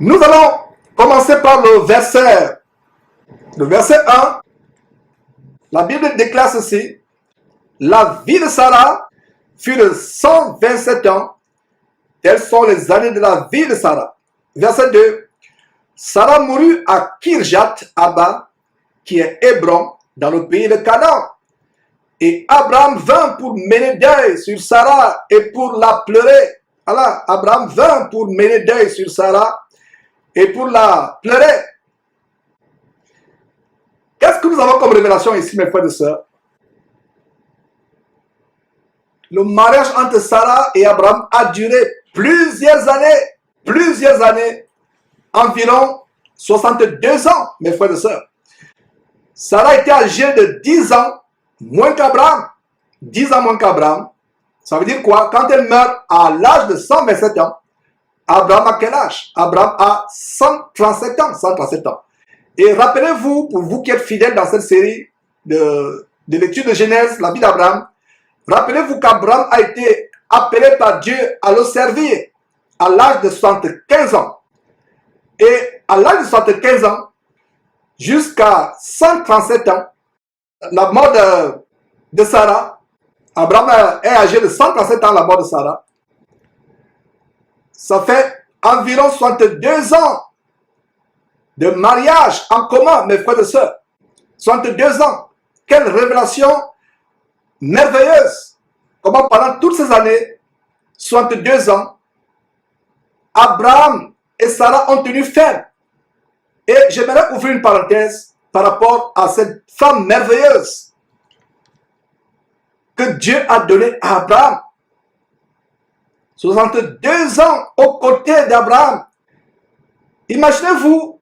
Nous allons commencer par le verset 1. La Bible déclare ceci. La vie de Sarah fut de 127 ans. Telles sont les années de la vie de Sarah. Verset 2. Sarah mourut à Kirjat Abba, qui est Hébron, dans le pays de Canaan. Et Abraham vint pour mener deuil sur Sarah et pour la pleurer. Alors, Abraham vint pour mener deuil sur Sarah et pour la pleurer. Qu'est-ce que nous avons comme révélation ici, mes frères et sœurs? Le mariage entre Sarah et Abraham a duré plusieurs années, environ 62 ans, mes frères et sœurs. Sarah était âgée de 10 ans, moins qu'Abraham. 10 ans moins qu'Abraham. Ça veut dire quoi? Quand elle meurt à l'âge de 127 ans, Abraham a quel âge? Abraham a 137 ans. 137 ans. Et rappelez-vous, pour vous qui êtes fidèles dans cette série de l'étude de Genèse, la vie d'Abraham, rappelez-vous qu'Abraham a été appelé par Dieu à le servir à l'âge de 75 ans. Et à l'âge de 75 ans, jusqu'à 137 ans, la mort de Sarah, Abraham est âgé de 137 ans, la mort de Sarah. Ça fait environ 62 ans de mariage en commun, mes frères et sœurs. 62 ans. Quelle révélation merveilleuse. Comment pendant toutes ces années, 62 ans, Abraham et Sarah ont tenu ferme. Et j'aimerais ouvrir une parenthèse par rapport à cette femme merveilleuse que Dieu a donnée à Abraham. 62 ans aux côtés d'Abraham. Imaginez-vous,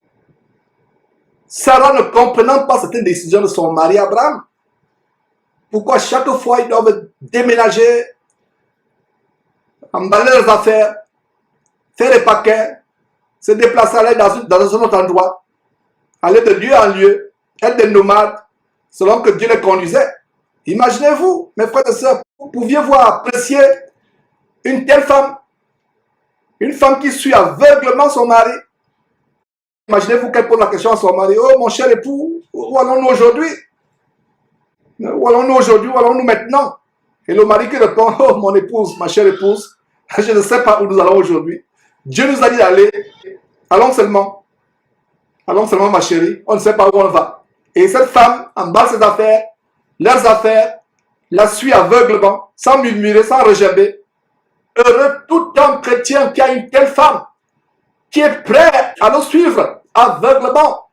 Sarah ne comprenant pas certaines décisions de son mari Abraham. Pourquoi chaque fois ils doivent déménager, emballer leurs affaires, faire les paquets, se déplacer, aller dans un autre endroit, aller de lieu en lieu, être des nomades, selon que Dieu les conduisait. Imaginez-vous, mes frères et sœurs, pouviez-vous apprécier une telle femme, une femme qui suit aveuglement son mari? Imaginez-vous qu'elle pose la question à son mari, oh mon cher époux, où allons-nous aujourd'hui? Où allons-nous aujourd'hui? Où allons-nous maintenant? Et le mari qui répond, oh mon épouse, ma chère épouse, je ne sais pas où nous allons aujourd'hui. Dieu nous a dit d'aller, allons seulement ma chérie, on ne sait pas où on va. Et cette femme emballe ses affaires, leurs affaires, la suit aveuglement, sans murmurer, sans regerber. Heureux tout homme chrétien qui a une telle femme, qui est prêt à le suivre aveuglement.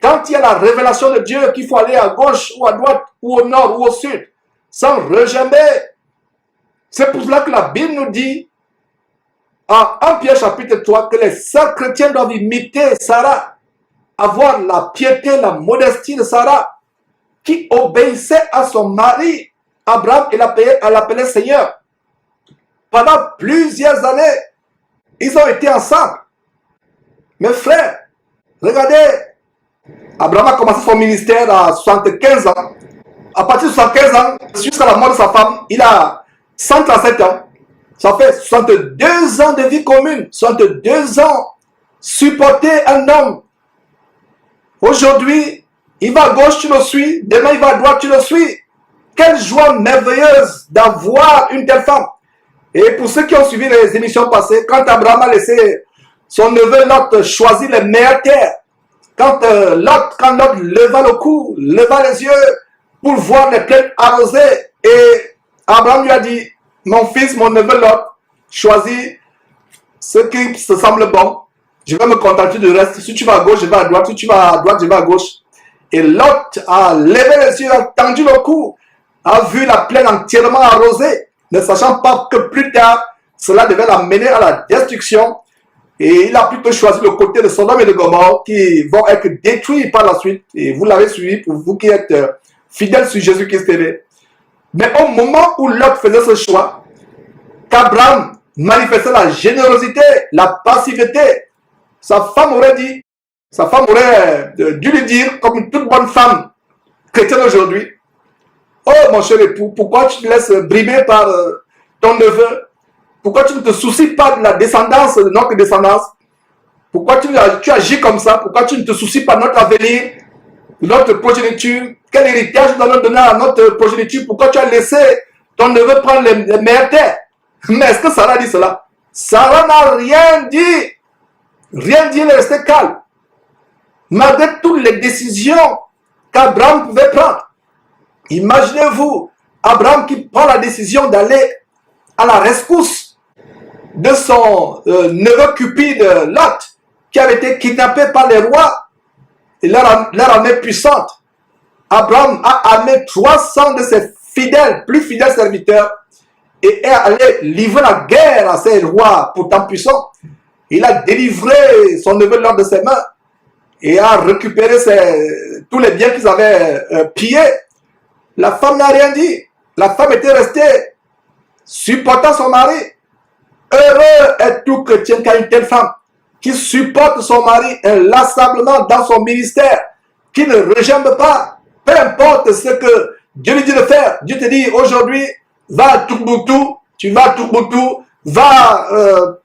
Quand il y a la révélation de Dieu qu'il faut aller à gauche ou à droite ou au nord ou au sud, sans regerber. C'est pour cela que la Bible nous dit, en 1 Pierre chapitre 3, que les sœurs chrétiens doivent imiter Sarah, avoir la piété, la modestie de Sarah, qui obéissait à son mari, Abraham, et l'appelait Seigneur. Pendant plusieurs années, ils ont été ensemble. Mes frères, regardez, Abraham a commencé son ministère à 75 ans. À partir de 75 ans, jusqu'à la mort de sa femme, il a 137 ans. Ça fait 62 ans de vie commune, 62 ans supporter un homme. Aujourd'hui, il va à gauche, tu le suis. Demain, il va à droite, tu le suis. Quelle joie merveilleuse d'avoir une telle femme. Et pour ceux qui ont suivi les émissions passées, quand Abraham a laissé son neveu Lot choisir les meilleures terres, quand Lot leva le cou, leva les yeux pour voir les plaines arrosées, et Abraham lui a dit, mon fils, mon neveu Lot, choisis ce qui se semble bon. Je vais me contenter du reste. Si tu vas à gauche, je vais à droite. Si tu vas à droite, je vais à gauche. Et Lot a levé les yeux, a tendu le cou, a vu la plaine entièrement arrosée, ne sachant pas que plus tard, cela devait l'amener à la destruction. Et il a plutôt choisi le côté de Sodome et de Gomorrhe qui vont être détruits par la suite. Et vous l'avez suivi pour vous qui êtes fidèles sur Jésus-Christ. Mais au moment où Lot faisait ce choix, qu'Abraham manifestait la générosité, la passivité, sa femme aurait dû lui dire, comme une toute bonne femme chrétienne aujourd'hui, oh mon cher époux, pourquoi tu te laisses brimer par ton neveu? Pourquoi tu ne te soucies pas de la descendance, de notre descendance? Pourquoi tu agis comme ça? Pourquoi tu ne te soucies pas de notre avenir, de notre progéniture? Quel héritage nous allons donner à notre progéniture? Pourquoi tu as laissé ton neveu prendre les meilleures terres? Mais est-ce que Sarah dit cela? Sarah n'a rien dit. Rien dit, elle est restée calme. Malgré toutes les décisions qu'Abraham pouvait prendre. Imaginez-vous, Abraham qui prend la décision d'aller à la rescousse de son neveu cupide Lot, qui avait été kidnappé par les rois et leur armée puissante. Abraham a amené 300 de ses fidèles, plus fidèles serviteurs, et est allé livrer la guerre à ces rois pourtant puissants. Il a délivré son neveu Lot de ses mains et a récupéré tous les biens qu'ils avaient pillés. La femme n'a rien dit. La femme était restée supportant son mari. Heureux est tout chrétien qui a une telle femme qui supporte son mari inlassablement dans son ministère, qui ne rejambe pas, peu importe ce que Dieu lui dit de faire. Dieu te dit aujourd'hui, va à Tombouctou, tu vas à Tombouctou, va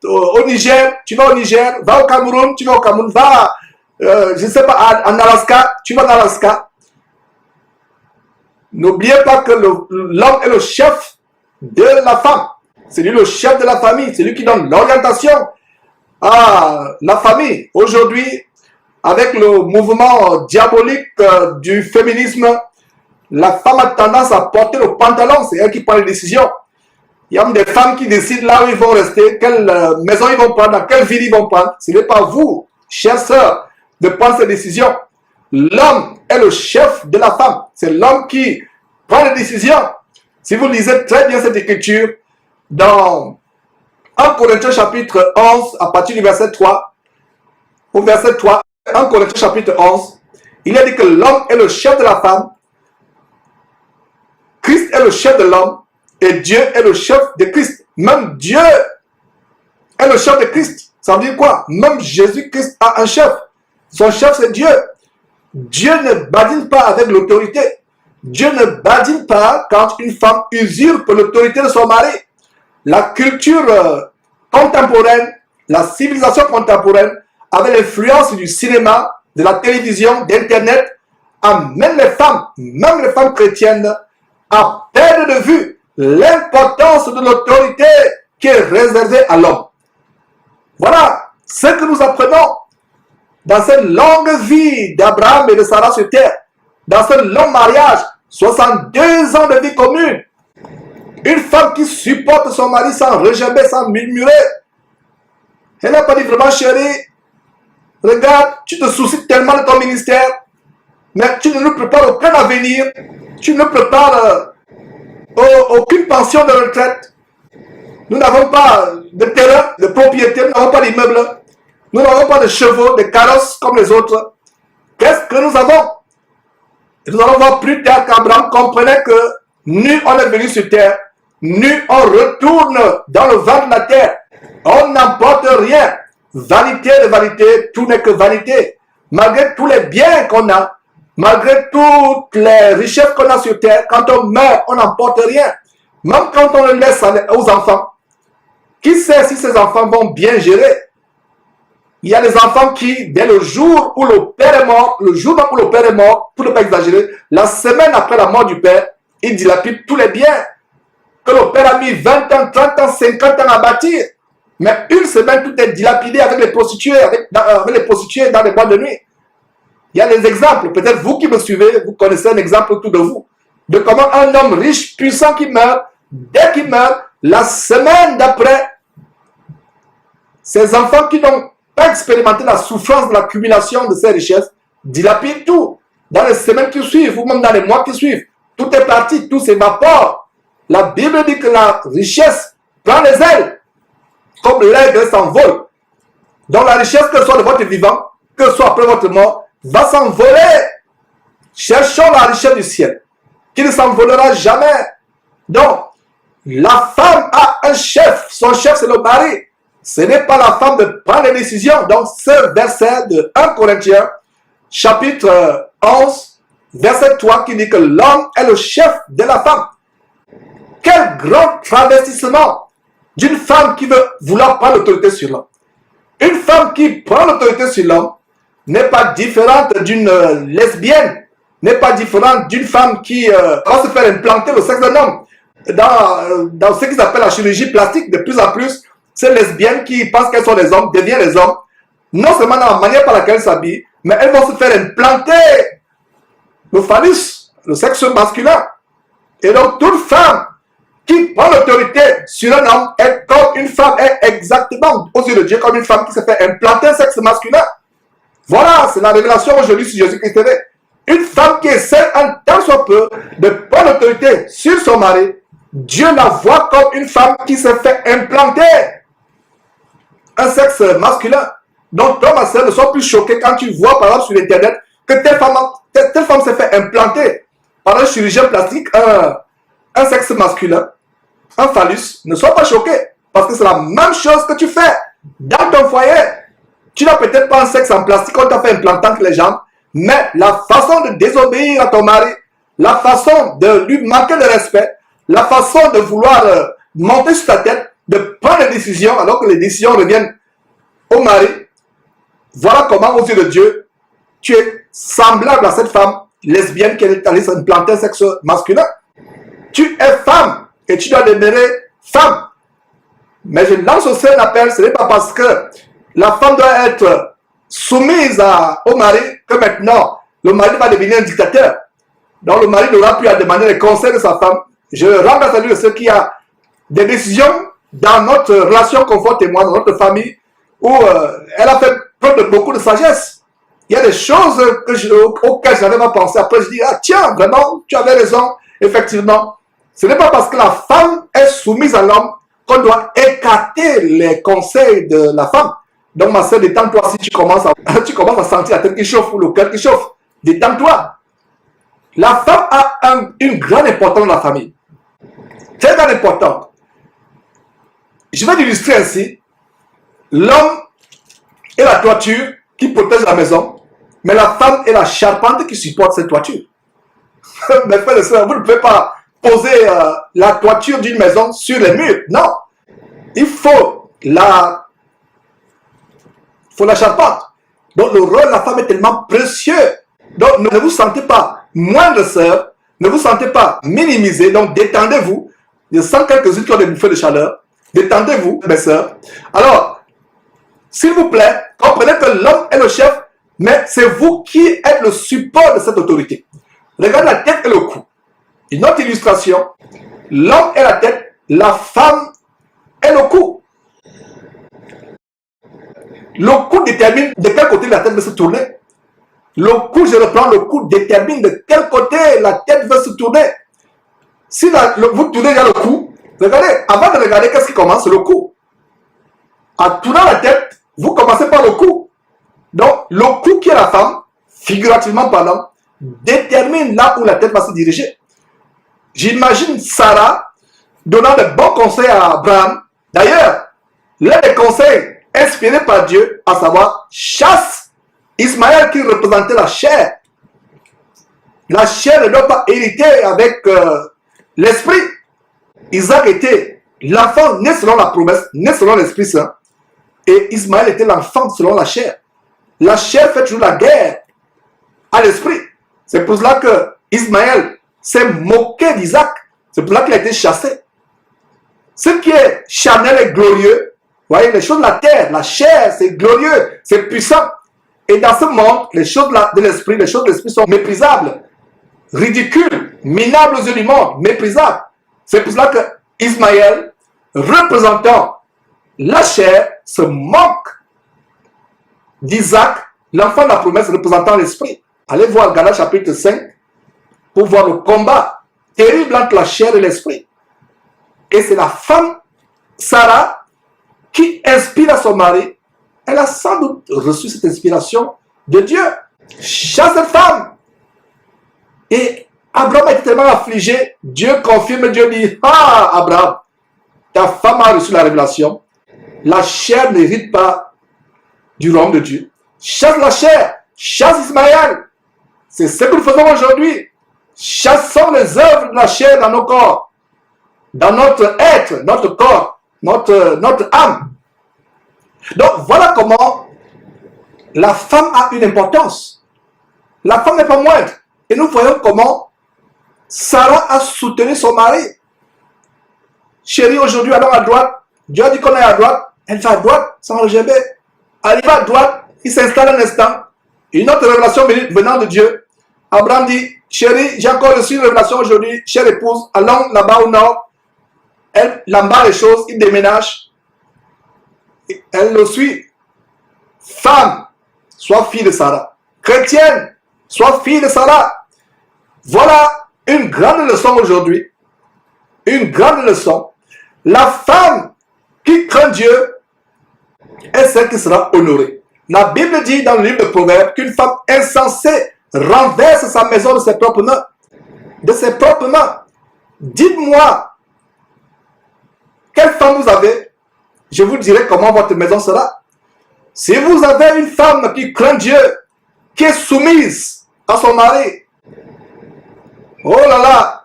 au Niger, tu vas au Niger, va au Cameroun, tu vas au Cameroun, va, je ne sais pas, en Alaska, tu vas en Alaska. N'oubliez pas que l'homme est le chef de la femme. C'est lui le chef de la famille, c'est lui qui donne l'orientation à la famille. Aujourd'hui, avec le mouvement diabolique du féminisme, la femme a tendance à porter le pantalon, c'est elle qui prend les décisions. Il y a même des femmes qui décident là où ils vont rester, quelle maison ils vont prendre, dans quelle ville ils vont prendre. Ce n'est pas vous, chères sœurs, de prendre ces décisions. L'homme est le chef de la femme. C'est l'homme qui prend les décisions. Si vous lisez très bien cette écriture, dans 1 Corinthiens chapitre 11, à partir du verset 3, au verset 3, 1 Corinthiens chapitre 11, il a dit que l'homme est le chef de la femme, Christ est le chef de l'homme, et Dieu est le chef de Christ. Même Dieu est le chef de Christ. Ça veut dire quoi? Même Jésus-Christ a un chef. Son chef, c'est Dieu. Dieu ne badine pas avec l'autorité. Dieu ne badine pas quand une femme usurpe l'autorité de son mari. La culture contemporaine, la civilisation contemporaine, avec l'influence du cinéma, de la télévision, d'Internet, amène les femmes, même les femmes chrétiennes, à perdre de vue l'importance de l'autorité qui est réservée à l'homme. Voilà ce que nous apprenons dans cette longue vie d'Abraham et de Sarah sur terre, dans ce long mariage, 62 ans de vie commune. Une femme qui supporte son mari sans regember, sans murmurer. Elle n'a pas dit vraiment, chérie, regarde, tu te soucies tellement de ton ministère, mais tu ne nous prépares aucun avenir, tu ne prépares aucune pension de retraite. Nous n'avons pas de terrain, de propriété, nous n'avons pas d'immeuble, nous n'avons pas de chevaux, de carrosses comme les autres. Qu'est-ce que nous avons? Et nous allons voir plus tard qu'Abraham comprenait que nu on est venu sur terre, nu on retourne dans le vent de la terre. On n'emporte rien. Vanité de vanité, tout n'est que vanité. Malgré tous les biens qu'on a, malgré toutes les richesses qu'on a sur terre, quand on meurt, on n'emporte rien. Même quand on le laisse aux enfants. Qui sait si ces enfants vont bien gérer? Il y a des enfants qui, dès le jour où le père est mort, le jour où le père est mort, pour ne pas exagérer, la semaine après la mort du père, ils dilapident tous les biens que le père a mis 20 ans, 30 ans, 50 ans à bâtir. Mais une semaine, tout est dilapidé avec les prostituées, avec les prostituées dans les boîtes de nuit. Il y a des exemples. Peut-être vous qui me suivez, vous connaissez un exemple autour de vous, de comment un homme riche, puissant qui meurt, dès qu'il meurt, la semaine d'après, ces enfants qui n'ont pas expérimenté la souffrance de l'accumulation de ces richesses, dilapident tout. Dans les semaines qui suivent, ou même dans les mois qui suivent, tout est parti, tout s'évapore. La Bible dit que la richesse prend les ailes, comme l'aigle s'envole. Donc la richesse, que ce soit de votre vivant, que ce soit après votre mort, va s'envoler. Cherchons la richesse du ciel, qui ne s'envolera jamais. Donc, la femme a un chef, son chef c'est le mari. Ce n'est pas la femme de prendre les décisions. Donc, ce verset de 1 Corinthiens, chapitre 11, verset 3, qui dit que l'homme est le chef de la femme. Quel grand travestissement d'une femme qui veut vouloir prendre l'autorité sur l'homme. Une femme qui prend l'autorité sur l'homme n'est pas différente d'une lesbienne, n'est pas différente d'une femme qui va se faire implanter le sexe d'un homme. Dans ce qu'ils appellent la chirurgie plastique, de plus en plus, ces lesbiennes qui pensent qu'elles sont des hommes deviennent les hommes, non seulement dans la manière par laquelle elles s'habillent, mais elles vont se faire implanter le phallus, le sexe masculin. Et donc, toute femme qui prend l'autorité sur un homme est comme une femme, est exactement, aux yeux de Dieu, comme une femme qui se fait implanter un sexe masculin. Voilà, c'est la révélation aujourd'hui sur Jésus-Christ. Une femme qui essaie un tant soit peu de prendre l'autorité sur son mari, Dieu la voit comme une femme qui se fait implanter un sexe masculin. Donc, toi, ma soeur, ne sois plus choqué quand tu vois, par exemple, sur Internet, que telle femme s'est fait implanter par un chirurgien plastique un sexe masculin, un phallus. Ne sois pas choqué, parce que c'est la même chose que tu fais dans ton foyer. Tu n'as peut-être pas un sexe en plastique qu'on t'a fait implanter entre les jambes, mais la façon de désobéir à ton mari, la façon de lui manquer de respect, la façon de vouloir monter sur ta tête, de prendre des décisions alors que les décisions reviennent au mari, voilà comment, aux yeux de Dieu, tu es semblable à cette femme lesbienne qui est allée s'implanter un sexe masculin. Tu es femme et tu dois demeurer femme. Mais je lance aussi un appel, ce n'est pas parce que la femme doit être soumise au mari que maintenant le mari va devenir un dictateur. Donc le mari n'aura plus à demander les conseils de sa femme. Je rends grâce à Dieu de ceux qui ont des décisions dans notre relation confort-témoin, dans notre famille, où elle a fait preuve de beaucoup de sagesse. Il y a des choses auxquelles je n'avais pas pensé. Après, je dis, ah tiens, vraiment, tu avais raison. Effectivement, ce n'est pas parce que la femme est soumise à l'homme qu'on doit écarter les conseils de la femme. Donc, ma soeur, détends-toi si tu commences à sentir la tête qui chauffe ou le cœur qui chauffe. Détends-toi. La femme a une grande importance dans la famille. Très grande importance. Je vais l'illustrer ainsi. L'homme est la toiture qui protège la maison, mais la femme est la charpente qui supporte cette toiture. Mes frères et sœurs, vous ne pouvez pas poser la toiture d'une maison sur les murs. Non. Il faut la charpente. Donc le rôle de la femme est tellement précieux. Donc ne vous sentez pas moindre sœur, ne vous sentez pas minimisé. Donc détendez-vous. Je sens quelques-unes qui ont des bouffées de chaleur. Détendez-vous, mes sœurs. Alors, s'il vous plaît, comprenez que l'homme est le chef, mais c'est vous qui êtes le support de cette autorité. Regardez la tête et le cou. Une autre illustration. L'homme est la tête, la femme est le cou. Le cou détermine de quel côté la tête veut se tourner. Le cou, je reprends, le cou détermine de quel côté la tête veut se tourner. Si vous tournez vers le cou, regardez, avant de regarder qu'est-ce qui commence, le cou. En tournant la tête, vous commencez par le cou. Donc, le cou qui est la femme, figurativement parlant, détermine là où la tête va se diriger. J'imagine Sarah donnant de bons conseils à Abraham. D'ailleurs, l'un des conseils inspirés par Dieu, à savoir, chasse Ismaël qui représentait la chair. La chair ne doit pas hériter avec l'esprit. Isaac était l'enfant né selon la promesse, né selon l'Esprit Saint. Et Ismaël était l'enfant selon la chair. La chair fait toujours la guerre à l'esprit. C'est pour cela que Ismaël s'est moqué d'Isaac. C'est pour cela qu'il a été chassé. Ce qui est charnel et glorieux, vous voyez, les choses de la terre, la chair, c'est glorieux, c'est puissant. Et dans ce monde, les choses de l'esprit, les choses de l'esprit sont méprisables, ridicules, minables aux yeux du monde, méprisables. C'est pour cela que Ismaël, représentant la chair, se moque d'Isaac, l'enfant de la promesse représentant l'esprit. Allez voir Galates chapitre 5 pour voir le combat terrible entre la chair et l'esprit. Et c'est la femme, Sarah, qui inspire à son mari. Elle a sans doute reçu cette inspiration de Dieu. Chasse cette femme. Et Abraham est tellement affligé. Dieu confirme, Dieu dit, ah Abraham, ta femme a reçu la révélation. La chair n'hérite pas du royaume de Dieu. Chasse la chair. Chasse Ismaël. C'est ce que nous faisons aujourd'hui. Chassons les œuvres de la chair dans nos corps. Dans notre être, notre corps, notre âme. Donc, voilà comment la femme a une importance. La femme n'est pas moindre. Et nous voyons comment Sarah a soutenu son mari. Chérie, aujourd'hui, allons à droite. Dieu a dit qu'on est à droite. Elle va à droite sans algéber. Elle va à droite. Il s'installe un instant. Une autre révélation venant de Dieu. Abraham dit, chérie, j'ai encore reçu une révélation aujourd'hui. Chère épouse, allons là-bas au nord. Elle l'embarque les choses. Il déménage. Elle le suit. Femme, sois fille de Sarah. Chrétienne, sois fille de Sarah. Voilà une grande leçon aujourd'hui. Une grande leçon. La femme qui craint Dieu est celle qui sera honorée. La Bible dit dans le livre de Proverbes qu'une femme insensée renverse sa maison de ses propres mains. De ses propres mains. Dites-moi, quelle femme vous avez? Je vous dirai comment votre maison sera. Si vous avez une femme qui craint Dieu, qui est soumise à son mari, oh là là,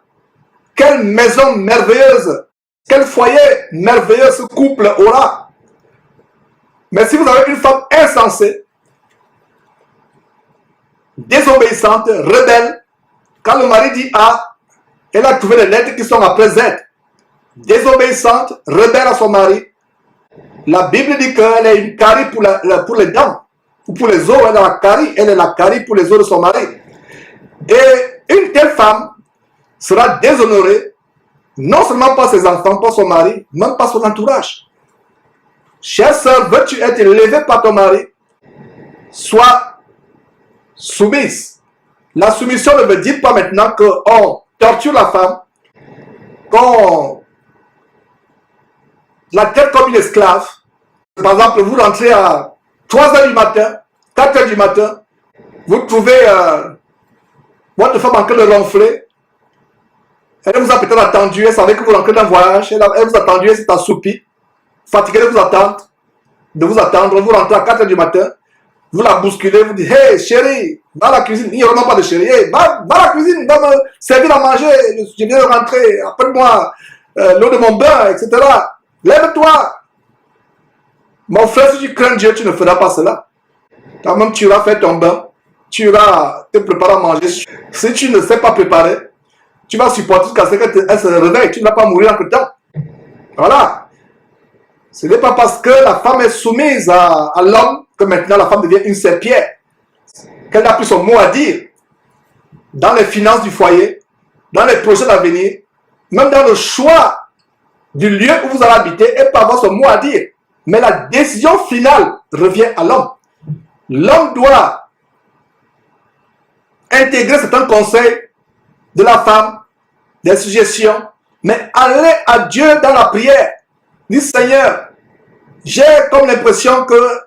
quelle maison merveilleuse, quel foyer merveilleux ce couple aura. Mais si vous avez une femme insensée, désobéissante, rebelle, quand le mari dit A, elle a trouvé les lettres qui sont après Z. Désobéissante, rebelle à son mari. La Bible dit qu'elle est une carie pour les dents, ou pour les os, elle est la carie, pour les os de son mari. Et une telle femme sera déshonorée, non seulement par ses enfants, par son mari, même par son entourage. Chère sœur, veux-tu être élevée par ton mari? Sois soumise. La soumission ne veut dire pas maintenant qu'on torture la femme, qu'on la traite comme une esclave. Par exemple, vous rentrez à 3 h du matin, 4 h du matin, vous trouvez votre femme en train de ronfler. Elle vous a peut-être attendu, elle savait que vous rentrez dans le voyage, elle vous a attendu, elle s'est assoupie, fatiguée de vous attendre, vous rentrez à 4 h du matin, vous la bousculez, vous dites, hey chérie, va à la cuisine, il n'y a vraiment pas de chérie, hey, va à la cuisine, va me servir à manger, je viens de rentrer, appelle-moi l'eau de mon bain, etc. Lève-toi. Mon frère, si tu crains Dieu, tu ne feras pas cela. Toi-même, tu iras faire ton bain, tu iras te préparer à manger. Si tu ne sais pas préparer, tu vas supporter jusqu'à ce qu'elle se réveille, tu ne vas pas mourir entre temps. Voilà. Ce n'est pas parce que la femme est soumise à l'homme que maintenant la femme devient une serpillère, qu'elle n'a plus son mot à dire dans les finances du foyer, dans les projets d'avenir, même dans le choix du lieu où vous allez habiter, elle peut avoir son mot à dire. Mais la décision finale revient à l'homme. L'homme doit intégrer certains conseils de la femme, des suggestions, mais aller à Dieu dans la prière. Dis Seigneur, j'ai comme l'impression que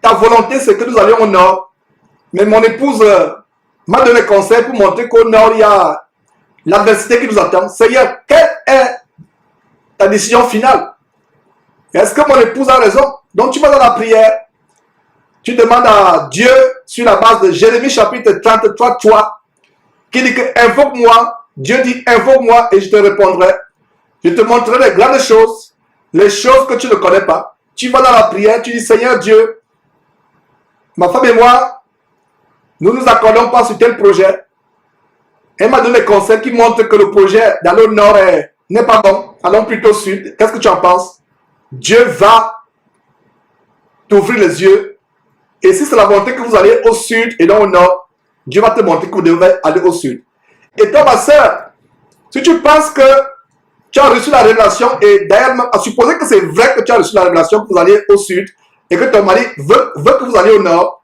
ta volonté c'est que nous allions au nord, mais mon épouse m'a donné conseil pour montrer qu'au nord il y a l'adversité qui nous attend. Seigneur, quelle est ta décision finale? Est-ce que mon épouse a raison? Donc tu vas dans la prière, tu demandes à Dieu sur la base de Jérémie chapitre 33, 3, qui dit que invoque-moi. Dieu dit invoque-moi et je te répondrai. Je te montrerai les grandes choses, les choses que tu ne connais pas. Tu vas dans la prière, tu dis Seigneur Dieu, ma femme et moi, nous nous accordons pas sur tel projet. Elle m'a donné des conseils qui montrent que le projet d'aller au nord n'est pas bon. Allons plutôt au sud. Qu'est-ce que tu en penses? Dieu va t'ouvrir les yeux. Et si c'est la volonté que vous allez au sud et non au nord, Dieu va te montrer que vous devez aller au sud. Et toi, ma soeur, si tu penses que tu as reçu la révélation, et d'ailleurs, à supposer que c'est vrai que tu as reçu la révélation que vous allez au sud, et que ton mari veut que vous alliez au nord,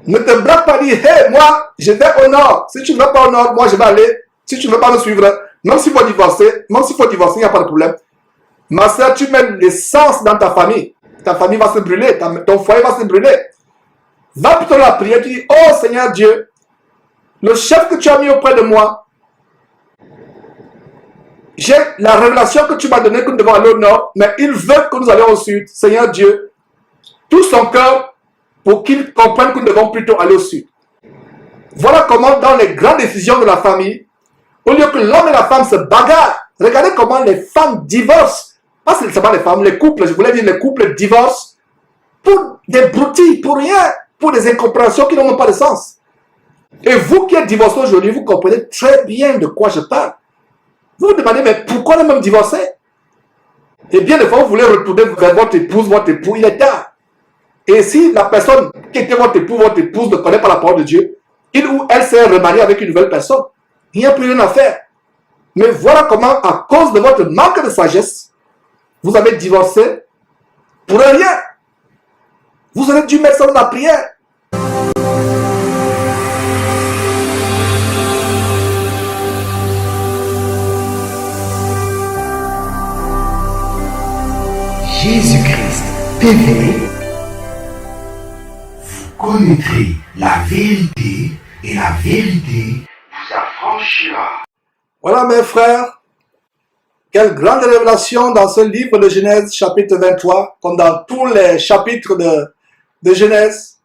ne te braque pas, dire, hey, moi, je vais au nord. Si tu ne vas pas au nord, moi, je vais aller. Si tu ne veux pas me suivre, même s'il faut divorcer, il n'y a pas de problème. Ma soeur, tu mets l'essence dans ta famille. Ta famille va se brûler, ton foyer va se brûler. Va plutôt la prière, tu dis, oh Seigneur Dieu, le chef que tu as mis auprès de moi, j'ai la révélation que tu m'as donnée que nous devons aller au nord, mais il veut que nous allions au sud. Seigneur Dieu, tout son cœur pour qu'il comprenne que nous devons plutôt aller au sud. Voilà comment dans les grandes décisions de la famille, au lieu que l'homme et la femme se bagarrent, regardez comment les femmes divorcent Pas seulement les femmes, les couples, je voulais dire les couples divorcent pour des broutilles, pour rien, pour des incompréhensions qui n'ont pas de sens. Et vous qui êtes divorcés aujourd'hui, vous comprenez très bien de quoi je parle. Vous vous demandez, mais pourquoi le même divorcé? Et bien des fois, vous voulez retourner vers votre époux, il est tard. Et si la personne qui était votre épouse ne connaît pas la parole de Dieu, il ou elle s'est remariée avec une nouvelle personne, il n'y a plus rien à faire. Mais voilà comment, à cause de votre manque de sagesse, vous avez divorcé pour rien. Vous avez dû mettre ça dans la prière. Jésus-Christ TV, vous connaîtrez la vérité et la vérité vous affranchira. Voilà mes frères, quelle grande révélation dans ce livre de Genèse chapitre 23, comme dans tous les chapitres de Genèse,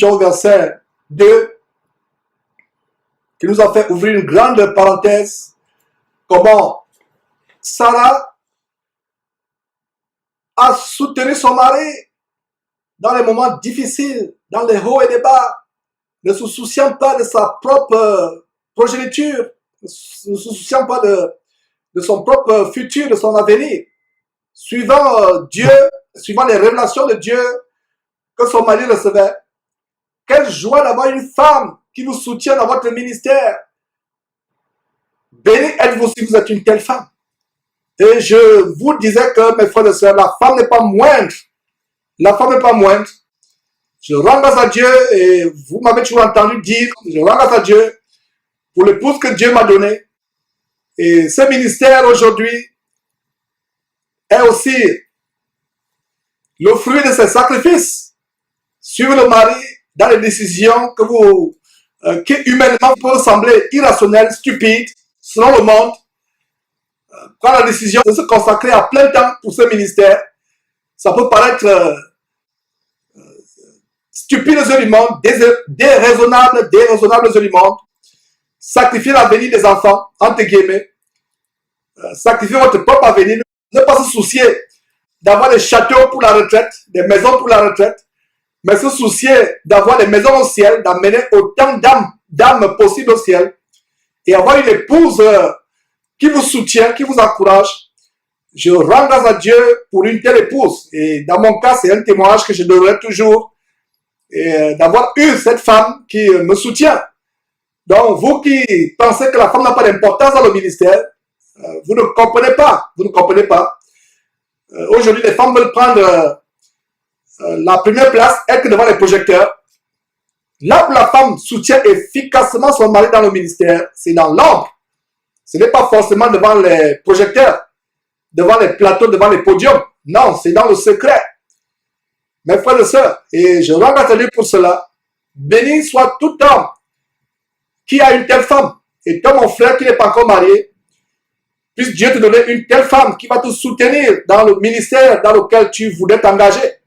au verset 2, qui nous a fait ouvrir une grande parenthèse, comment Sarah a soutenu son mari dans les moments difficiles, dans les hauts et les bas, ne se souciant pas de sa propre progéniture, ne se souciant pas de son propre futur, de son avenir, suivant Dieu, suivant les révélations de Dieu que son mari recevait. Quelle joie d'avoir une femme qui vous soutient dans votre ministère. Béni êtes-vous si vous êtes une telle femme. Et je vous disais que, mes frères et sœurs, la femme n'est pas moindre. La femme n'est pas moindre. Je rends grâce à Dieu et vous m'avez toujours entendu dire, je rends grâce à Dieu pour l'épouse que Dieu m'a donnée. Et ce ministère aujourd'hui est aussi le fruit de ses sacrifices. Suivre le mari dans les décisions que qui humainement peuvent sembler irrationnelles, stupides, selon le monde. Prendre la décision de se consacrer à plein temps pour ce ministère, ça peut paraître stupide aux yeux du monde, déraisonnable aux yeux du monde. Sacrifier l'avenir des enfants, entre guillemets, sacrifier votre propre avenir, ne pas se soucier d'avoir des châteaux pour la retraite, des maisons pour la retraite, mais se soucier d'avoir des maisons au ciel, d'amener autant d'âmes possibles au ciel, et avoir une épouse qui vous soutient, qui vous encourage. Je rends grâce à Dieu pour une telle épouse. Et dans mon cas, c'est un témoignage que je donnerai toujours. Et d'avoir eu cette femme qui me soutient. Donc, vous qui pensez que la femme n'a pas d'importance dans le ministère, vous ne comprenez pas. Vous ne comprenez pas. Aujourd'hui, les femmes veulent prendre la première place, être devant les projecteurs. Là où la femme soutient efficacement son mari dans le ministère, c'est dans l'ombre. Ce n'est pas forcément devant les projecteurs, devant les plateaux, devant les podiums. Non, c'est dans le secret. Mes frères et sœurs, et je rends grâce à Dieu pour cela. Béni soit tout homme qui a une telle femme. Et toi, mon frère qui n'est pas encore marié, puisse Dieu te donner une telle femme qui va te soutenir dans le ministère dans lequel tu voulais t'engager.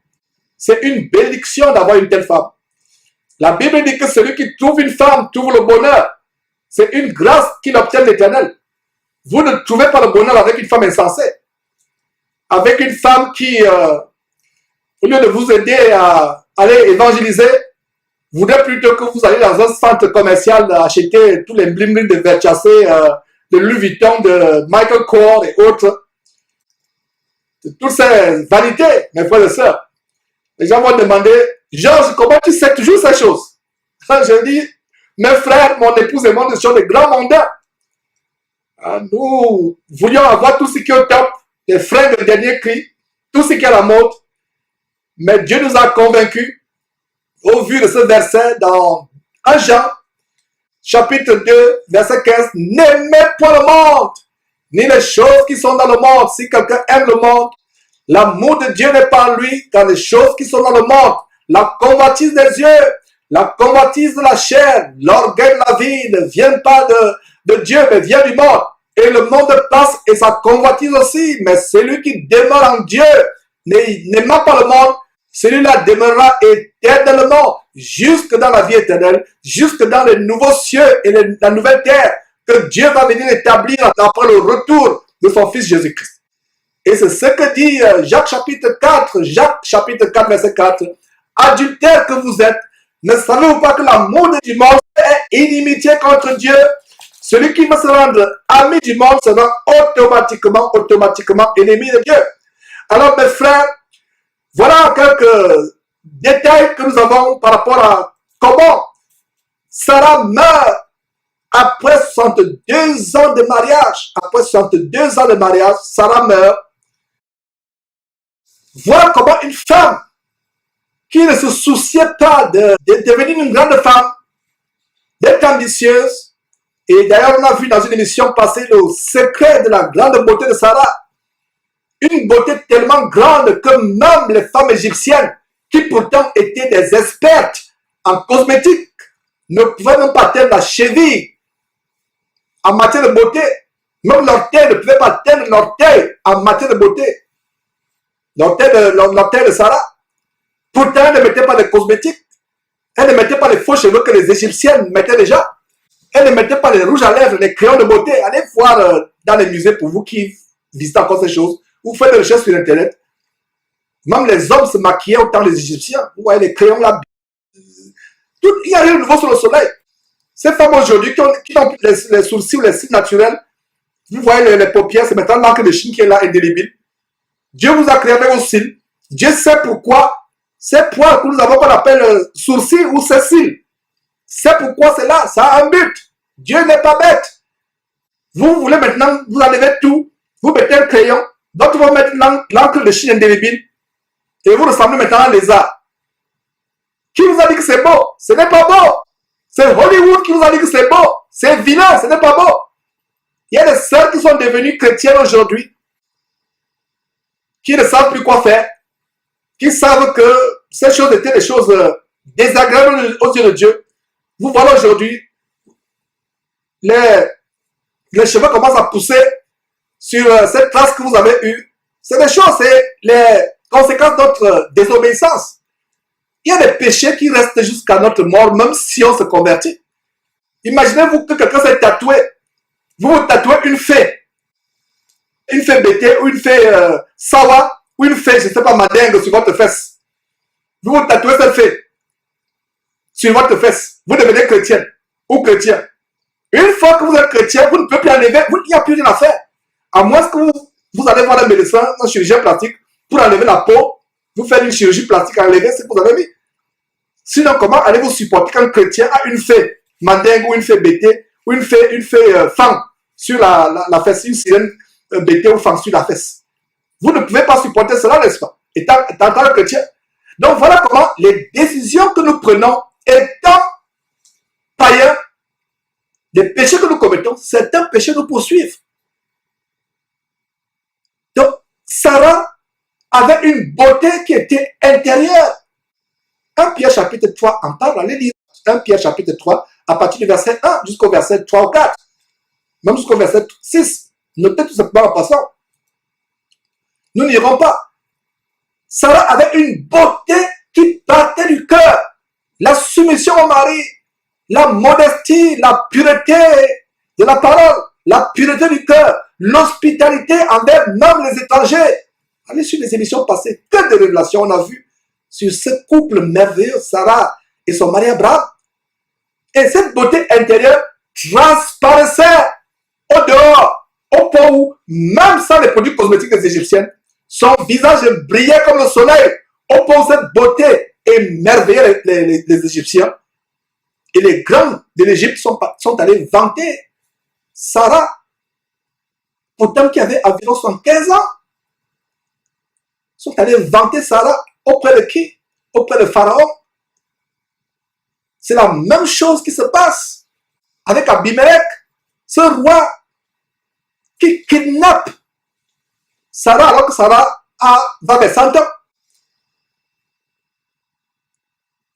C'est une bénédiction d'avoir une telle femme. La Bible dit que celui qui trouve une femme trouve le bonheur. C'est une grâce qu'il obtient de l'Éternel. Vous ne trouvez pas le bonheur avec une femme insensée. Avec une femme qui, au lieu de vous aider à aller évangéliser, voudrait plutôt que vous alliez dans un centre commercial acheter tous les bling-bling de Versace, de Louis Vuitton, de Michael Kors et autres. Toutes ces vanités, mes frères et sœurs. Les gens vont demander, Georges, comment tu sais toujours ces choses? Je dis, mes frères, mon épouse et moi, nous sommes des grands mondains. Nous voulions avoir tout ce qui est au top, des fringues de dernier cri, tout ce qui est à la mode. Mais Dieu nous a convaincus, au vu de ce verset dans 1 Jean, chapitre 2, verset 15, n'aimez pas le monde, ni les choses qui sont dans le monde. Si quelqu'un aime le monde, l'amour de Dieu n'est pas en lui, car les choses qui sont dans le monde, la convoitise des yeux, la convoitise de la chair, l'orgueil de la vie ne viennent pas de Dieu, mais vient du monde. Et le monde passe et sa convoitise aussi. Mais celui qui demeure en Dieu, n'aimant pas le monde, celui-là demeurera éternellement, jusque dans la vie éternelle, jusque dans les nouveaux cieux et la nouvelle terre que Dieu va venir établir après le retour de son Fils Jésus-Christ. Et c'est ce que dit Jacques chapitre 4, verset 4. Adultères que vous êtes, ne savez-vous pas que l'amour du monde est inimitié contre Dieu? Celui qui veut se rendre ami du monde sera automatiquement ennemi de Dieu. Alors mes frères, voilà quelques détails que nous avons par rapport à comment Sarah meurt après 62 ans de mariage. Après 62 ans de mariage, Sarah meurt. Voilà comment une femme qui ne se souciait pas de devenir une grande femme, d'être ambitieuse. Et d'ailleurs, on a vu dans une émission passée le secret de la grande beauté de Sarah. Une beauté tellement grande que même les femmes égyptiennes, qui pourtant étaient des expertes en cosmétique, ne pouvaient même pas atteindre la cheville en matière de beauté. Même l'orteil ne pouvait pas atteindre l'orteil en matière de beauté. L'orteil de Sarah. Pourtant, elle ne mettait pas de cosmétiques. Elle ne mettait pas les faux cheveux que les Égyptiennes mettaient déjà. Elle ne mettait pas les rouges à lèvres, les crayons de beauté. Allez voir dans les musées pour vous qui visitez encore ces choses. Vous faites des recherches sur Internet. Même les hommes se maquillaient autant les Égyptiens. Vous voyez les crayons là. Il n'y a rien de nouveau sur le soleil. Ces femmes aujourd'hui qui ont les sourcils ou les cils naturels, vous voyez les paupières, c'est maintenant l'encre de Chine qui est là, indélébile. Dieu vous a créé avec vos cils. Dieu sait pourquoi ces poils que nous avons qu'on appelle sourcils ou ces cils. C'est pourquoi c'est là, ça a un but. Dieu n'est pas bête. Vous voulez maintenant, vous enlevez tout, vous mettez un crayon, d'autres vont mettre l'encre de Chine indélébile et vous ressemblez maintenant à un lézard. Qui vous a dit que c'est beau? Ce n'est pas beau. C'est Hollywood qui vous a dit que c'est beau. C'est vilain, ce n'est pas beau. Il y a des sœurs qui sont devenues chrétiennes aujourd'hui, qui ne savent plus quoi faire, qui savent que ces choses étaient des choses désagréables aux yeux de Dieu. Vous voilà aujourd'hui, les cheveux commencent à pousser sur cette trace que vous avez eue. C'est des choses, c'est les conséquences de notre désobéissance. Il y a des péchés qui restent jusqu'à notre mort, même si on se convertit. Imaginez-vous que quelqu'un s'est tatoué. Vous vous tatouez une fée bété, ou une fée sawa, ou une fée, je ne sais pas, madingue sur votre fesse. Vous vous tatouez cette fée sur votre fesse. Vous devenez chrétienne ou chrétien. Une fois que vous êtes chrétien, vous ne pouvez plus enlever, il n'y a plus rien à faire. À moins que vous allez voir un médecin, un chirurgien plastique, pour enlever la peau, vous faites une chirurgie plastique, enlever ce que vous avez mis. Sinon, comment allez-vous supporter qu'un chrétien a une fée mandingue ou une fée bété, ou une fée femme sur la fesse, une sirène bété ou femme sur la fesse? Vous ne pouvez pas supporter cela, n'est-ce pas? Étant tant que chrétien. Donc voilà comment les décisions que nous prenons, étant païens, les péchés que nous commettons, certains péchés nous poursuivent. Donc, Sarah avait une beauté qui était intérieure. 1 Pierre chapitre 3 en parle, allez lire 1 Pierre chapitre 3 à partir du verset 1 jusqu'au verset 3 ou 4, même jusqu'au verset 6. Notez tout simplement en passant. Nous n'irons pas. Sarah avait une beauté qui partait du cœur. La soumission au mari, la modestie, la pureté de la parole, la pureté du cœur, l'hospitalité envers même les étrangers. Allez sur les émissions passées, que de révélations on a vu sur ce couple merveilleux, Sarah et son mari Abraham. Et cette beauté intérieure transparaissait au dehors, au point où, même sans les produits cosmétiques des Égyptiennes, son visage brillait comme le soleil, au point où cette beauté émerveillait les Égyptiens. Et les grands de l'Égypte sont allés vanter Sarah, pourtant qui avait environ 75 ans, sont allés vanter Sarah auprès de qui? Auprès de Pharaon. C'est la même chose qui se passe avec Abimelech, ce roi qui kidnappe Sarah alors que Sarah va vers 100 ans.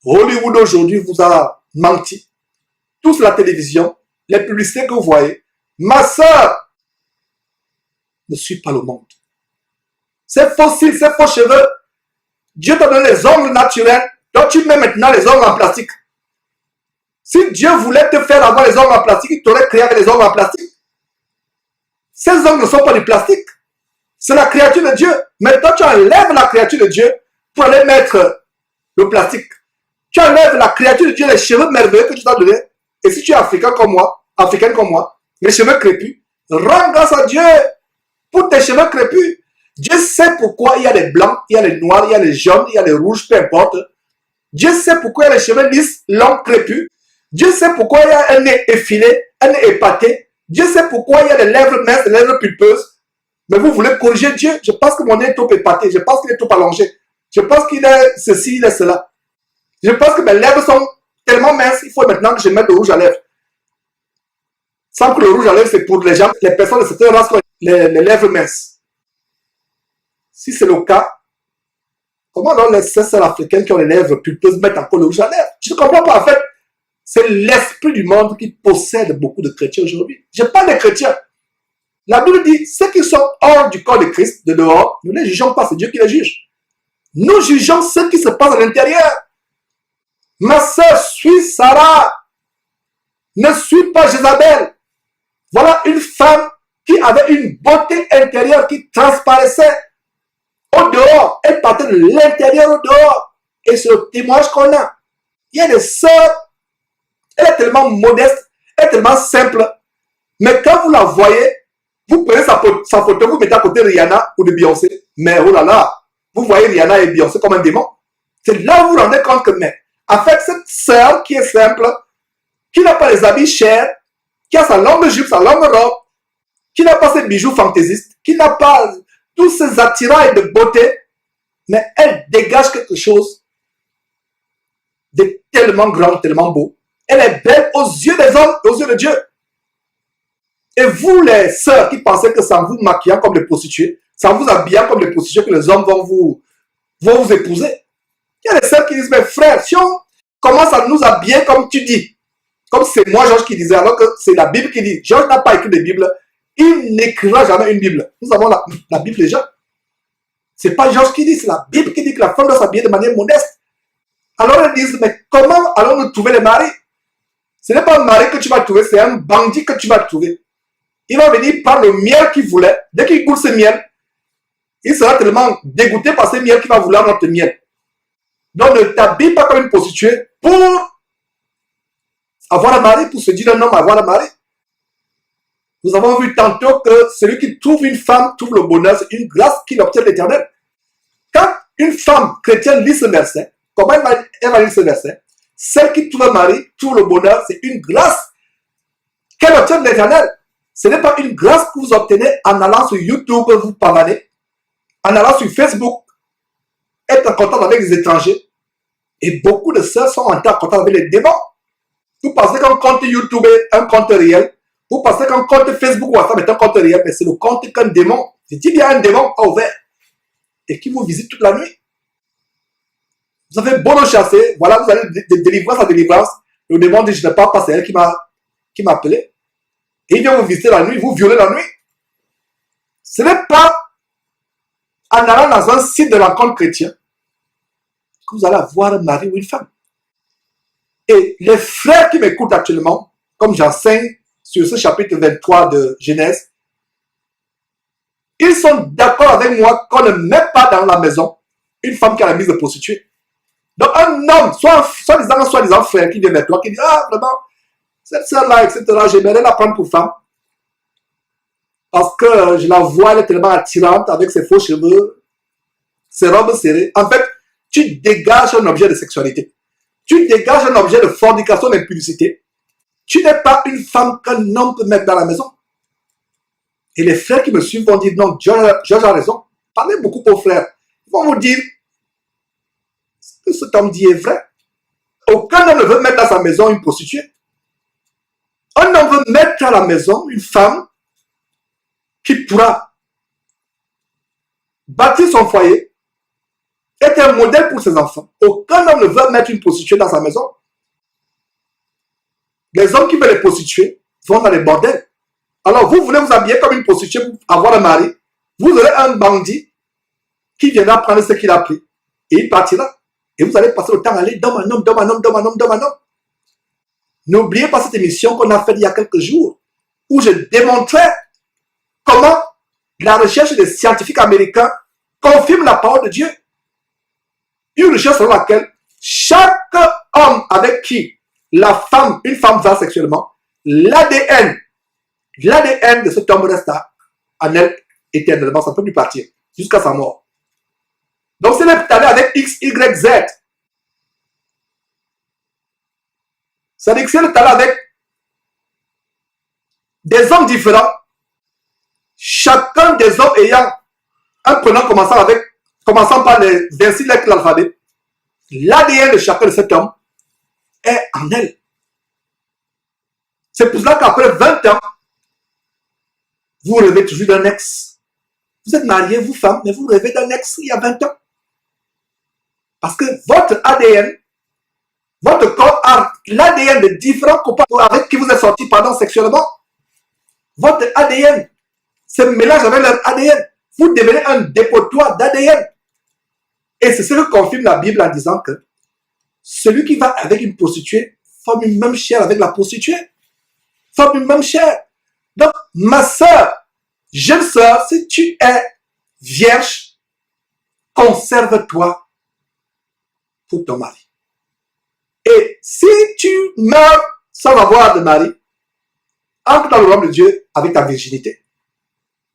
Hollywood aujourd'hui vous a menti. Tous la télévision, les publicités que vous voyez. Ma soeur ne suit pas le monde. Ces fossiles, ces faux cheveux, Dieu t'a donné les ongles naturels, donc tu mets maintenant les ongles en plastique. Si Dieu voulait te faire avoir les ongles en plastique, il t'aurait créé avec les ongles en plastique. Ces ongles ne sont pas du plastique. C'est la créature de Dieu. Maintenant, tu enlèves la créature de Dieu pour aller mettre le plastique. Tu enlèves la créature de Dieu, les cheveux merveilleux que tu t'as donné. Et si tu es africain comme moi, africaine comme moi, les cheveux crépus, rends grâce à Dieu pour tes cheveux crépus. Dieu sait pourquoi il y a les blancs, il y a les noirs, il y a les jaunes, il y a les rouges, peu importe. Dieu sait pourquoi il y a les cheveux lisses, longs, crépus. Dieu sait pourquoi il y a un nez effilé, un nez épaté. Dieu sait pourquoi il y a des lèvres minces, des lèvres pulpeuses. Mais vous voulez corriger Dieu. Je pense que mon nez est trop épaté. Je pense qu'il est trop allongé. Je pense qu'il est ceci, il est cela. Je pense que mes lèvres sont tellement minces, il faut maintenant que je mette le rouge à lèvres. Sans que le rouge à lèvres, c'est pour les gens, les personnes de cette race, les lèvres minces. Si c'est le cas, comment alors les sœurs africaines qui ont les lèvres pulpeuses mettent encore le rouge à lèvres? Je ne comprends pas. En fait, c'est l'esprit du monde qui possède beaucoup de chrétiens aujourd'hui. Je parle des chrétiens. La Bible dit, ceux qui sont hors du corps de Christ, de dehors, nous ne les jugeons pas, c'est Dieu qui les juge. Nous jugeons ce qui se passe à l'intérieur. Ma sœur, suis Sarah. Ne suis pas Jézabel. Voilà une femme qui avait une beauté intérieure qui transparaissait au dehors. Elle partait de l'intérieur au dehors. Et c'est le témoignage qu'on a. Il y a des sœurs, elle est tellement modeste, elle est tellement simple. Mais quand vous la voyez, vous prenez sa photo, vous mettez à côté de Rihanna ou de Beyoncé. Mais oh là là, vous voyez Rihanna et Beyoncé comme un démon. C'est là où vous vous rendez compte que, mais, en fait, cette sœur qui est simple, qui n'a pas les habits chers, qui a sa longue jupe, sa longue robe, qui n'a pas ses bijoux fantaisistes, qui n'a pas tous ces attirails de beauté, mais elle dégage quelque chose de tellement grand, tellement beau. Elle est belle aux yeux des hommes, aux yeux de Dieu. Et vous, les sœurs qui pensez que c'est en vous maquillant comme des prostituées, c'est en vous habillant comme des prostituées que les hommes vont vous épouser. Il y a des sœurs qui disent, mais frère, si on commence à nous habiller comme tu dis, comme c'est moi, Georges, qui disais, alors que c'est la Bible qui dit, Georges n'a pas écrit de Bible, il n'écrira jamais une Bible. Nous avons la Bible déjà. C'est pas Georges qui dit, c'est la Bible qui dit que la femme doit s'habiller de manière modeste. Alors ils disent, mais comment allons-nous trouver les maris? Ce n'est pas un mari que tu vas trouver, c'est un bandit que tu vas trouver. Il va venir par le miel qu'il voulait. Dès qu'il goûte ce miel, il sera tellement dégoûté par ce miel qu'il va vouloir notre miel. Donc ne t'habille pas comme une prostituée pour avoir un mari, pour se dire un homme avoir un mari. Nous avons vu tantôt que celui qui trouve une femme trouve le bonheur, c'est une grâce qu'il obtient de l'Éternel. Quand une femme chrétienne lit ce verset, comment elle va lire ce verset? Celle qui trouve un mari trouve le bonheur, c'est une grâce qu'elle obtient de l'Éternel. Ce n'est pas une grâce que vous obtenez en allant sur YouTube vous pavaner, en allant sur Facebook, être en contact avec les étrangers. Et beaucoup de sœurs sont en contact avec les démons. Vous pensez qu'un compte YouTube est un compte réel. Vous pensez qu'un compte Facebook ou WhatsApp est un compte réel, mais c'est le compte qu'un démon. Je dis bien un démon a ouvert et qui vous visite toute la nuit. Vous avez beau le chasser, voilà, vous allez de délivrance à délivrance. Le démon dit, je ne parle pas, c'est elle qui m'a appelé. Et il vient vous visiter la nuit, vous violer la nuit. Ce n'est pas en allant dans un site de rencontre chrétien que vous allez avoir un mari ou une femme. Et les frères qui m'écoutent actuellement, comme j'enseigne sur ce chapitre 23 de Genèse, ils sont d'accord avec moi qu'on ne met pas dans la maison une femme qui a la mise de prostituée. Donc un homme, soi-disant frère qui vient vers toi, qui dit, ah vraiment, cette sœur-là, etc., j'aimerais la prendre pour femme. Parce que je la vois, elle est tellement attirante avec ses faux cheveux, ses robes serrées. En fait, tu dégages un objet de sexualité. Tu dégages un objet de fornication, d'impudicité. Tu n'es pas une femme qu'un homme peut mettre dans la maison. Et les frères qui me suivent vont dire, non, Georges a raison. Parlez beaucoup aux frères. Ils vont vous dire, ce que cet homme dit est vrai. Aucun homme ne veut mettre dans sa maison une prostituée. Un homme veut mettre à la maison une femme qui pourra bâtir son foyer, être un modèle pour ses enfants. Aucun homme ne veut mettre une prostituée dans sa maison. Les hommes qui veulent les prostituer vont dans les bordels. Alors vous voulez vous habiller comme une prostituée pour avoir un mari. Vous aurez un bandit qui viendra prendre ce qu'il a pris. Et il partira. Et vous allez passer le temps à aller d'homme en homme, d'homme en homme, d'homme en homme, d'homme en homme. N'oubliez pas cette émission qu'on a faite il y a quelques jours, où je démontrais comment la recherche des scientifiques américains confirme la parole de Dieu. Une recherche selon laquelle chaque homme avec qui une femme va sexuellement, l'ADN de cet homme reste en elle éternellement, ça ne peut plus partir jusqu'à sa mort. Donc c'est allé avec X, Y, Z. C'est-à-dire que c'est allé avec des hommes différents, chacun des hommes ayant un prénom commençant par les 26 lettres de l'alphabet, l'ADN de chacun de cet homme est en elle. C'est pour cela qu'après 20 ans, vous rêvez toujours d'un ex. Vous êtes marié, vous femme, mais vous rêvez d'un ex il y a 20 ans. Parce que votre ADN, votre corps a l'ADN de différents copains avec qui vous êtes sortis sexuellement. Votre ADN se mélange avec leur ADN. Vous devenez un dépotoir d'ADN. Et c'est ce que confirme la Bible en disant que celui qui va avec une prostituée forme une même chair avec la prostituée. Forme une même chair. Donc, ma soeur, jeune soeur, si tu es vierge, conserve-toi pour ton mari. Et si tu meurs sans avoir de mari, entre dans le royaume de Dieu avec ta virginité.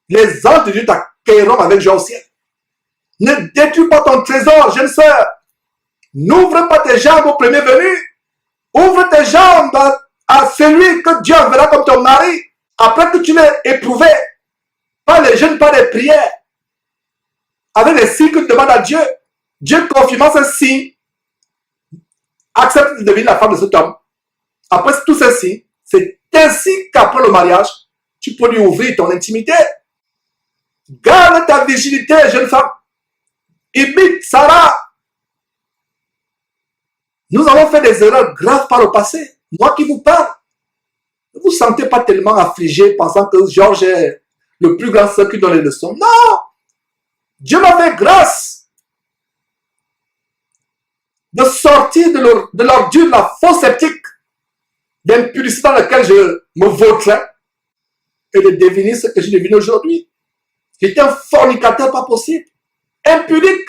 Les anges de Dieu t'accueilleront avec joie au ciel. Ne détruis pas ton trésor, jeune sœur. N'ouvre pas tes jambes au premier venu. Ouvre tes jambes à celui que Dieu verra comme ton mari. Après que tu l'aies éprouvé par les jeûnes, par les prières, avec les signes que tu demandes à Dieu, Dieu confirmant ce signe, accepte de devenir la femme de cet homme. Après tous ces signes, c'est ainsi qu'après le mariage, tu peux lui ouvrir ton intimité. Garde ta virginité, jeune femme. Imite Sarah. Nous avons fait des erreurs graves par le passé. Moi qui vous parle. Ne vous sentez pas tellement affligé pensant que Georges est le plus grand seul qui donne les leçons. Non! Dieu m'a fait grâce de sortir de l'ordure, de la fausse sceptique, d'impudicité dans laquelle je me vautrais et de devenir ce que je deviens aujourd'hui. J'étais un fornicateur pas possible. Impudique,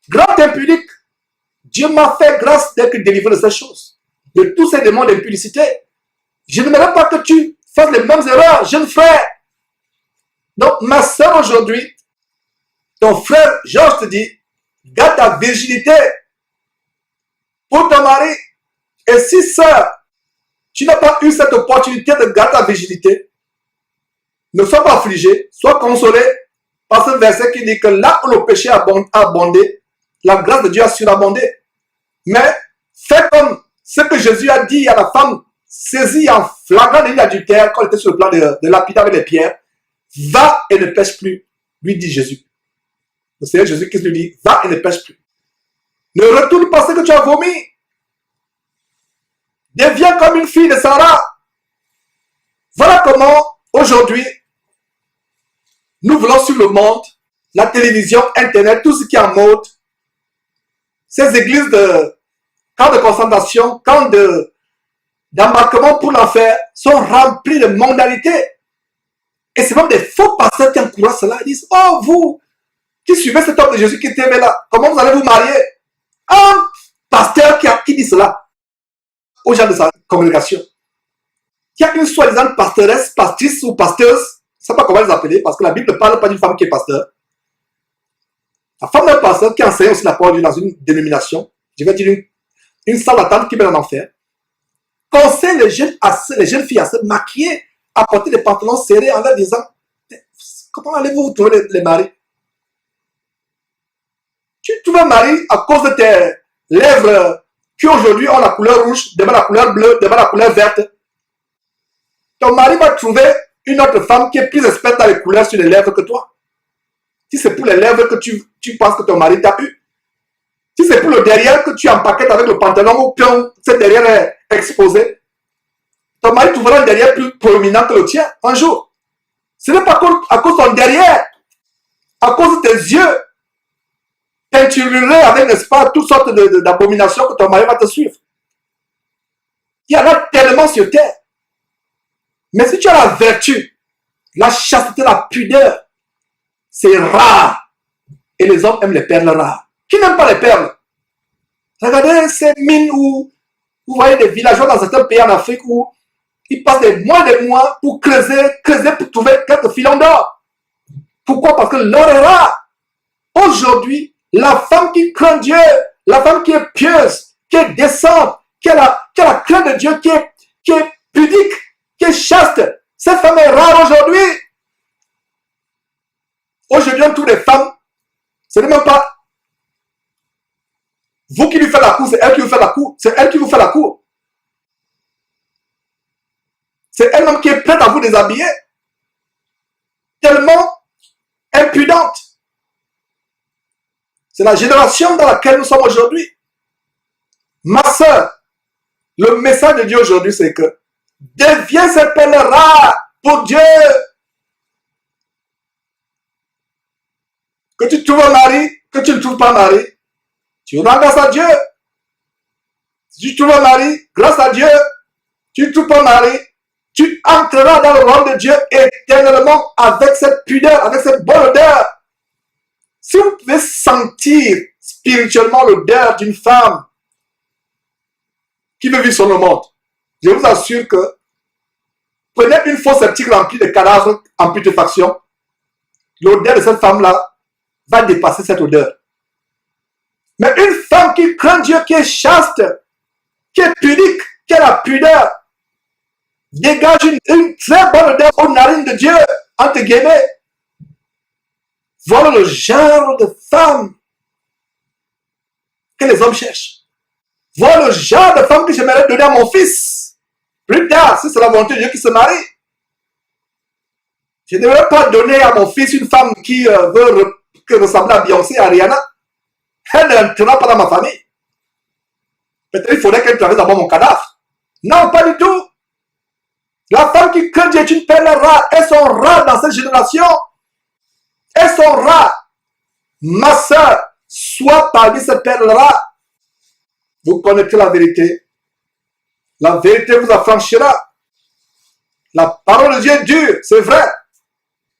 grand impudique. Dieu m'a fait grâce d'être délivré de ces choses, de tous ces démons d'impudicité. Je n'aimerais pas que tu fasses les mêmes erreurs, jeune frère. Donc, ma soeur aujourd'hui, ton frère Georges te dit, garde ta virginité pour ton mari. Et si, sœur, tu n'as pas eu cette opportunité de garder ta virginité, ne sois pas affligé, sois consolé par ce verset qui dit que là où le péché a abondé, la grâce de Dieu a surabondé. Mais fais comme ce que Jésus a dit à la femme saisie en flagrant délit d'adultère quand elle était sur le plan de lapidar avec les pierres. Va et ne pêche plus, lui dit Jésus. Le Seigneur Jésus-Christ lui dit, va et ne pêche plus. Ne retourne pas ce que tu as vomi. Deviens comme une fille de Sarah. Voilà comment, aujourd'hui, nous voulons sur le monde, la télévision, Internet, tout ce qui est en mode, ces églises de camps de concentration, camps d'embarquement pour l'enfer, sont remplies de mondanité. Et c'est même des faux pasteurs qui encouragent cela. Ils disent, oh, vous, qui suivez cet homme de Jésus qui était là, comment vous allez vous marier? Un pasteur qui dit cela aux gens de sa congrégation. Il y a une soi-disant pastoresse, pastrice ou pasteuse, je ne sais pas comment les appeler, parce que la Bible ne parle pas d'une femme qui est pasteur. La femme d'un pasteur qui enseigne aussi la parole dans une dénomination, je vais dire une salle d'attente qui mène en enfer, conseille les jeunes filles à se maquiller, à porter des pantalons serrés en leur disant, comment allez-vous trouver les maris? Tu trouves un mari à cause de tes lèvres qui aujourd'hui ont la couleur rouge, demain la couleur bleue, demain la couleur verte. Ton mari va trouver une autre femme qui est plus experte dans les couleurs sur les lèvres que toi. Si c'est pour les lèvres que tu penses que ton mari t'a eu. Si c'est pour le derrière que tu empaquettes avec le pantalon ou que ce derrière est exposé, ton mari trouvera un derrière plus proéminent que le tien un jour. Ce n'est pas à cause de ton derrière, à cause de tes yeux peinturés avec, n'est-ce pas, toutes sortes d'abominations que ton mari va te suivre. Il y en a tellement sur terre. Mais si tu as la vertu, la chasteté, la pudeur, c'est rare. Et les hommes aiment les perles rares. Qui n'aime pas les perles? Regardez ces mines où vous voyez des villageois dans certains pays en Afrique où ils passent des mois pour creuser pour trouver quelques filons d'or. Pourquoi? Parce que l'or est rare. Aujourd'hui, la femme qui craint Dieu, la femme qui est pieuse, qui est décente, qui a la crainte de Dieu, qui est pudique, qui est chaste, cette femme est rare aujourd'hui. Aujourd'hui, on trouve des femmes, ce n'est même pas vous qui lui faites la cour, c'est elle qui vous fait la cour, c'est elle qui vous fait la cour. C'est elle-même qui est prête à vous déshabiller. Tellement impudente. C'est la génération dans laquelle nous sommes aujourd'hui. Ma soeur, le message de Dieu aujourd'hui, c'est que deviens cette perle rare pour Dieu. Que tu trouves un mari, que tu ne trouves pas un mari, tu rends grâce à Dieu. Si tu trouves un mari, grâce à Dieu, tu ne trouves pas un mari, tu entreras dans le royaume de Dieu éternellement avec cette pudeur, avec cette bonne odeur. Si vous pouvez sentir spirituellement l'odeur d'une femme qui veut vivre sur le monde, je vous assure que prenez une fausse sceptique remplie de cadavres en putréfaction, l'odeur de cette femme-là va dépasser cette odeur. Mais une femme qui craint Dieu, qui est chaste, qui est pudique, qui a la pudeur, dégage une très bonne odeur aux narines de Dieu, entre guillemets. Voilà le genre de femme que les hommes cherchent. Voilà le genre de femme que j'aimerais donner à mon fils. Plus tard, si c'est la volonté de Dieu qui se marie. Je ne devrais pas donner à mon fils une femme qui veut ressembler à Beyoncé et à Rihanna. Elle n'entrera pas dans ma famille. Peut-être il faudrait qu'elle traverse d'abord mon cadavre. Non, pas du tout. La femme qui craint Dieu est une perle rare. Elles sont rares dans cette génération. Elles sont rares. Ma soeur, sois parmi ces perles rares. Vous connaîtrez la vérité. La vérité vous affranchira. La parole de Dieu est dure, c'est vrai.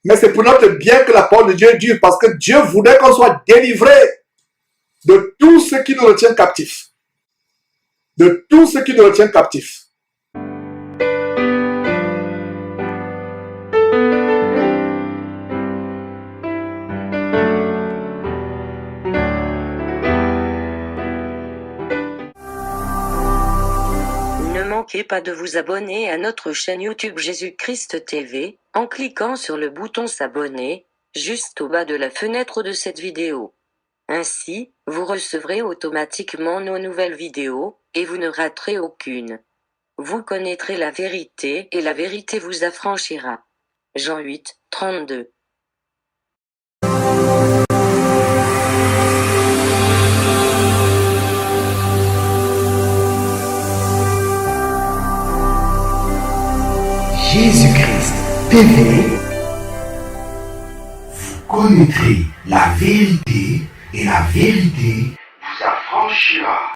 Mais c'est pour notre bien que la parole de Dieu est dure, parce que Dieu voudrait qu'on soit délivré de tout ce qui nous retient captifs. De tout ce qui nous retient captifs. Ne manquez pas de vous abonner à notre chaîne YouTube Jésus-Christ TV, en cliquant sur le bouton s'abonner, juste au bas de la fenêtre de cette vidéo. Ainsi, vous recevrez automatiquement nos nouvelles vidéos, et vous ne raterez aucune. Vous connaîtrez la vérité, et la vérité vous affranchira. Jean 8, 32. Jésus-Christ TV, vous connaîtrez la vérité et la vérité vous affranchira.